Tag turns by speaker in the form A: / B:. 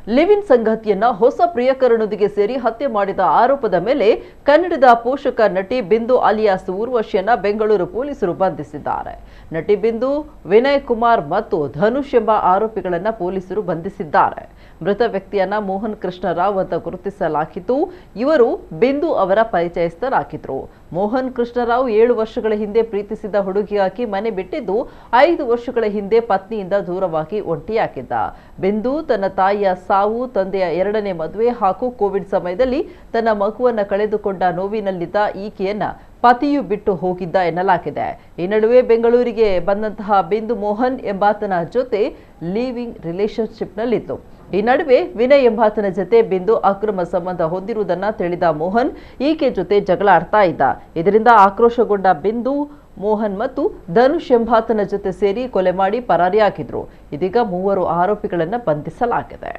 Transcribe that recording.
A: Live in ಸಂಗಾತಿಯನ್ನ ಹೊಸ ಪ್ರಿಯಕರನೊಂದಿಗೆ ಸೇರಿ ಹತ್ಯೆ ಮಾಡಿದ ಆರೋಪದ ಮೇಲೆ ಕನ್ನಡದ ಪೋಷಕ ನಟಿ ಬಿಂದು ಅಲಿಯಾಸ್ ಊರ್ವಶಿಯನ್ನ ಬೆಂಗಳೂರು ಪೊಲೀಸರು ಬಂಧಿಸಿದ್ದಾರೆ. ನಟಿ ಬಿಂದು, ವಿನಯ್ ಕುಮಾರ್ ಮತ್ತು ಧನುಷ್ ಎಂಬ ಆರೋಪಿಗಳನ್ನ ಪೊಲೀಸರು ಬಂಧಿಸಿದ್ದಾರೆ. ಮೃತ ವ್ಯಕ್ತಿಯನ್ನ ಮೋಹನ್ ಕೃಷ್ಣರಾವ್ ಅಂತ ಗುರುತಿಸಲಾಗಿದ್ದು, ಇವರು ಬಿಂದು ಅವರ ಪರಿಚಯಸ್ಥರಾಗಿದ್ರು. ಮೋಹನ್ ಕೃಷ್ಣರಾವ್ 7 ವರ್ಷಗಳ ಹಿಂದೆ ಪ್ರೀತಿಸಿದ ಹುಡುಗಿಯಾಗಿ ಮನೆ ಬಿಟ್ಟಿದ್ದು, 5 ವರ್ಷಗಳ ಹಿಂದೆ ಪತ್ನಿಯಿಂದ ದೂರವಾಗಿ ಒಂಟಿಯಾಗಿದ್ದ. ಬಿಂದು ತನ್ನ ತಾಯಿಯ ಸಾವು, ತಂದೆಯ 2ನೇ ಮದುವೆ ಹಾಗೂ ಕೋವಿಡ್ ಸಮಯದಲ್ಲಿ ತನ್ನ ಮಗುವನ್ನ ಕಳೆದುಕೊಂಡ ನೋವಿನಲ್ಲಿದ್ದ ಈಕೆಯನ್ನ ಪತಿಯು ಬಿಟ್ಟು ಹೋಗಿದ್ದ ಎನ್ನಲಾಗಿದೆ. ಈ ನಡುವೆ ಬೆಂಗಳೂರಿಗೆ ಬಂದಂತಹ ಬಿಂದು ಮೋಹನ್ ಎಂಬಾತನ ಜೊತೆ ಲಿವಿಂಗ್ ರಿಲೇಶನ್ಶಿಪ್ನಲ್ಲಿತ್ತು. ಈ ನಡುವೆ ವಿನಯ್ ಎಂಬಾತನ ಜೊತೆ ಬಿಂದು ಅಕ್ರಮ ಸಂಬಂಧ ಹೊಂದಿರುವುದನ್ನು ತಿಳಿದ ಮೋಹನ್ ಈಕೆ ಜೊತೆ ಜಗಳ ಆಡ್ತಾ ಇದ್ದ. ಇದರಿಂದ ಆಕ್ರೋಶಗೊಂಡ ಬಿಂದು ಮೋಹನ್ ಮತ್ತು ಧನುಷ್ ಎಂಬಾತನ ಜೊತೆ ಸೇರಿ ಕೊಲೆ ಮಾಡಿ ಪರಾರಿಯಾಗಿದ್ರು. ಇದೀಗ 3 ಆರೋಪಿಗಳನ್ನು ಬಂಧಿಸಲಾಗಿದೆ.